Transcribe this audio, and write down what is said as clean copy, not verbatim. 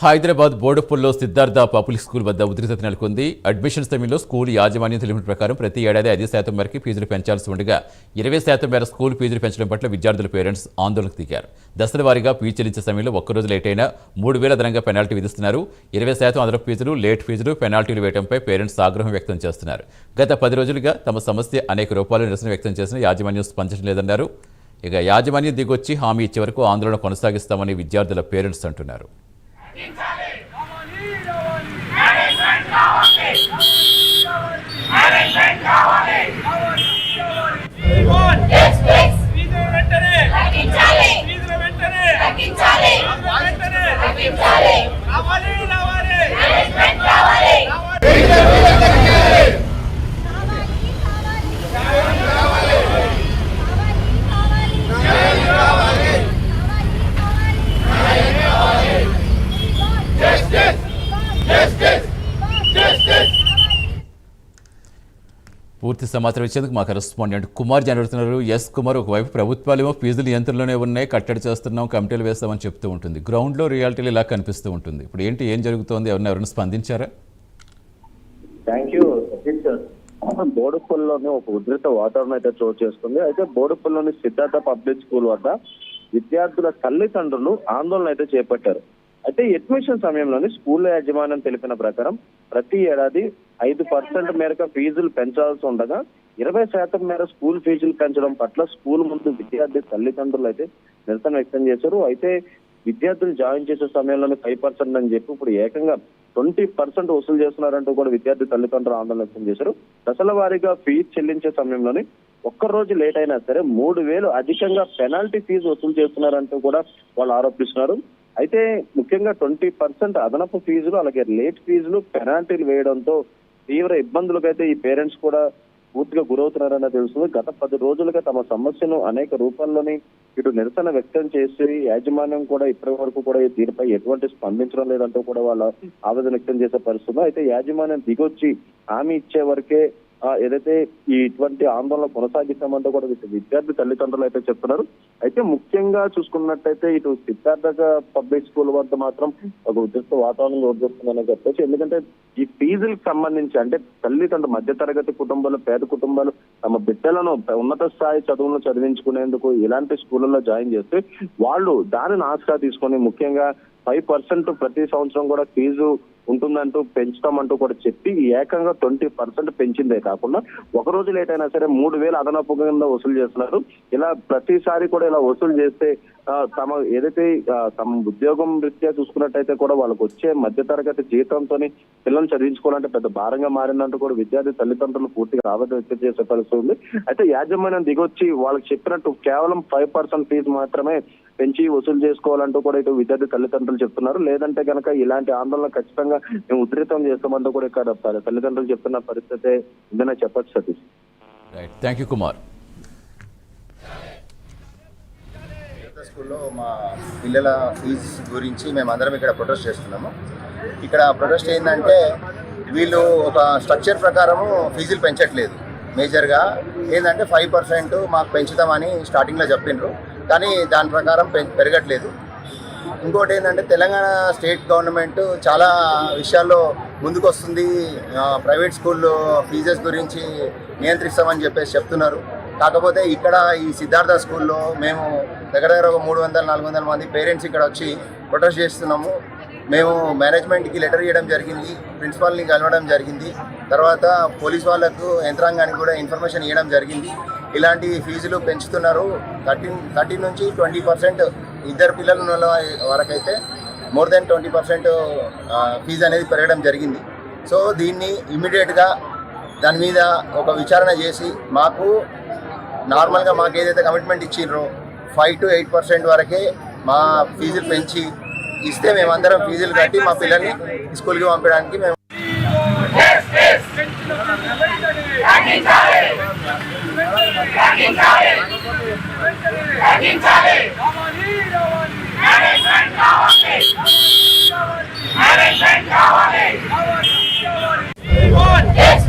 Hyderabad బోడుప్పల్లో Siddhartha public school వద్ద ఉద్రిక్తత నెలకొంది. అడ్మిషన్ సమయంలో స్కూల్ యాజమాన్యం తెలిపిన ప్రకారం ప్రతి ఏడాది 5% మేరకు ఫీజులు పెంచాల్సి ఉండగా 20% మేర స్కూల్ ఫీజులు పెంచడం పట్ల విద్యార్థుల పేరెంట్స్ ఆందోళనకు దిగారు. దశల వారీగా ఫీజు చెల్లించే సమయంలో ఒక్కరోజు లేట్ అయినా 3,000 అదనంగా పెనాల్టీ విధిస్తున్నారు. 20% అదనపు ఫీజులు, లేట్ ఫీజులు, పెనాల్టీలు వేయడంపై పేరెంట్స్ ఆగ్రహం వ్యక్తం చేస్తున్నారు. గత 10 రోజులుగా తమ సమస్య అనేక రూపాల్లో నిరసన వ్యక్తం చేసిన యాజమాన్యం స్పందించడం లేదన్నారు. ఇక యాజమాన్యం దిగొచ్చి హామీ ఇచ్చే వరకు ఆందోళన కొనసాగిస్తామని విద్యార్థుల పేరెంట్స్ అంటున్నారు. పూర్తి సమాచారం ఇచ్చేందుకు మా కరెస్పాండెంట్ కుమార్ జరుగుతున్నారు. ఎస్ కుమార్, ఒకవైపు ప్రభుత్వాలేమో ఫీజులు నియంత్రణలోనే ఉన్నాయి, కట్టడి చేస్తున్నాం, కమిటీలు వేస్తామని చెప్తూ ఉంటుంది. గ్రౌండ్లో రియాలిటీలు ఇలా కనిపిస్తూ ఉంటుంది. ఇప్పుడు ఏం జరుగుతోంది? ఎవరైనా స్పందించారా? Thank you. బోడుప్పల్లోనే ఒక ఉద్రిక్త వాతావరణం అయితే చోటు చేసుకుంది. అయితే బోడుప్పల్లోని సిద్ధార్థ పబ్లిక్ స్కూల్ వద్ద విద్యార్థుల తల్లిదండ్రులు ఆందోళన అయితే చేపట్టారు. అయితే అడ్మిషన్ సమయంలోని స్కూల్ యాజమాన్యం తెలిపిన ప్రకారం ప్రతి ఏడాది 5% మేరకు ఫీజులు పెంచాల్సి ఉండగా 20% మేర స్కూల్ ఫీజులు పెంచడం పట్ల స్కూల్ ముందు విద్యార్థి తల్లిదండ్రులు అయితే నిరసన వ్యక్తం చేశారు. అయితే విద్యార్థులు జాయిన్ చేసే సమయంలోనే 5% అని చెప్పి ఇప్పుడు ఏకంగా 20% వసూలు చేస్తున్నారంటూ కూడా విద్యార్థి తల్లిదండ్రులు ఆందోళన వ్యక్తం చేశారు. దశల వారీగా ఫీజు చెల్లించే సమయంలోనే ఒక్కరోజు లేట్ అయినా సరే 3,000 అధికంగా పెనాల్టీ ఫీజు వసూలు చేస్తున్నారంటూ కూడా వాళ్ళు ఆరోపిస్తున్నారు. అయితే ముఖ్యంగా 20% అదనపు ఫీజులు, అలాగే లేట్ ఫీజులు, పెనాల్టీలు వేయడంతో తీవ్ర ఇబ్బందులకైతే ఈ పేరెంట్స్ కూడా పూర్తిగా గురవుతున్నారని తెలుస్తుంది. గత 10 రోజులుగా తమ సమస్యను అనేక రూపాల్లోని ఇటు నిరసన వ్యక్తం చేసి యాజమాన్యం కూడా ఇప్పటి వరకు కూడా దీనిపై ఎటువంటి స్పందించడం లేదంటూ కూడా వాళ్ళ ఆవేదన వ్యక్తం చేసే పరిస్థితి. అయితే యాజమాన్యం దిగొచ్చి హామీ ఇచ్చే వరకే ఏదైతే ఈ ఇటువంటి ఆందోళన కొనసాగిస్తామంటూ కూడా విద్యార్థి తల్లిదండ్రులు అయితే చెప్తున్నారు. అయితే ముఖ్యంగా చూసుకున్నట్టయితే ఇటు సిద్ధార్థ పబ్లిక్ స్కూల్ వద్ద మాత్రం ఒక ఉద్రిక్త వాతావరణం చోటుచేస్తుందని చెప్పొచ్చు. ఎందుకంటే ఈ ఫీజులకు సంబంధించి అంటే తల్లిదండ్రులు, మధ్యతరగతి కుటుంబాలు, పేద కుటుంబాలు తమ బిడ్డలను ఉన్నత స్థాయి చదువులను చదివించుకునేందుకు ఇలాంటి స్కూళ్ళలో జాయిన్ చేస్తే వాళ్ళు దానిని ఆశగా తీసుకొని ముఖ్యంగా 5% ప్రతి సంవత్సరం కూడా ఫీజు ఉంటుందంటూ పెంచుతామంటూ కూడా చెప్పి ఏకంగా 20% పెంచిందే కాకుండా ఒక రోజు లేట్ అయినా సరే 3,000 అదనపు కింద వసూలు చేస్తున్నారు. ఇలా ప్రతిసారి కూడా ఇలా వసూలు చేస్తే తమ ఏదైతే తమ ఉద్యోగం రీత్యా చూసుకున్నట్టయితే కూడా వాళ్ళకు వచ్చే మధ్యతరగతి జీతంతో పిల్లల్ని చదివించుకోవాలంటే పెద్ద భారంగా మారిందంటూ కూడా విద్యార్థి తల్లిదండ్రులు పూర్తిగా ఆవేదన వ్యక్తం చేసే పరిస్థితి ఉంది. అయితే యాజమాన్యం దిగొచ్చి వాళ్ళకి చెప్పినట్టు కేవలం 5% ఫీజు మాత్రమే పెంచి వసూలు చేసుకోవాలంటూ కూడా ఇటు విద్యార్థి తల్లిదండ్రులు చెప్తున్నారు. లేదంటే కనుక ఇలాంటి ఆందోళన ఖచ్చితంగా మేము ఉధృతం చేస్తామంటూ కూడా ఇక్కడ తల్లిదండ్రులు చెప్తున్న పరిస్థితి ఉందనే చెప్పచ్చు. Satish, thank you Kumar. స్కూల్లో మా పిల్లల ఫీజు గురించి మేమందరం ఇక్కడ ప్రొటెస్ట్ చేస్తున్నాము. ఇక్కడ ప్రొటెస్ట్ ఏంటంటే వీళ్ళు ఒక స్ట్రక్చర్ ప్రకారము ఫీజులు పెంచట్లేదు. మేజర్గా ఏంటంటే 5% మాకు పెంచుతామని స్టార్టింగ్లో చెప్పిండ్రు, కానీ దాని ప్రకారం పెరగట్లేదు. ఇంకోటి ఏంటంటే తెలంగాణ స్టేట్ గవర్నమెంట్ చాలా విషయాల్లో ముందుకు వస్తుంది. ప్రైవేట్ స్కూల్లో ఫీజెస్ గురించి నియంత్రిస్తామని చెప్పేసి చెప్తున్నారు. కాకపోతే ఇక్కడ ఈ సిద్ధార్థ స్కూల్లో మేము దగ్గర ఒక 300-400 మంది పేరెంట్స్ ఇక్కడ వచ్చి ప్రొటెస్ట్ చేస్తున్నాము. మేము మేనేజ్మెంట్కి లెటర్ ఇవ్వడం జరిగింది, ప్రిన్సిపాల్ని కలవడం జరిగింది, తర్వాత పోలీస్ వాళ్ళకు యంత్రాంగానికి కూడా ఇన్ఫర్మేషన్ ఇవ్వడం జరిగింది. ఇలాంటి ఫీజులు పెంచుతున్నారు. 13 నుంచి 20% ఇద్దరు పిల్లలు ఉన్న వరకైతే మోర్ దెన్ 20% ఫీజు అనేది పెరగడం జరిగింది. సో దీన్ని ఇమ్మీడియట్గా దాని మీద ఒక విచారణ చేసి మాకు నార్మల్గా మాకు ఏదైతే కమిట్మెంట్ ఇచ్చిండ్రో 5 to 8% వరకే మా ఫీజులు పెంచి ఇస్తే మేమందరం ఫీజులు కట్టి మా పిల్లల్ని స్కూల్కి పంపడానికి మేము Yes,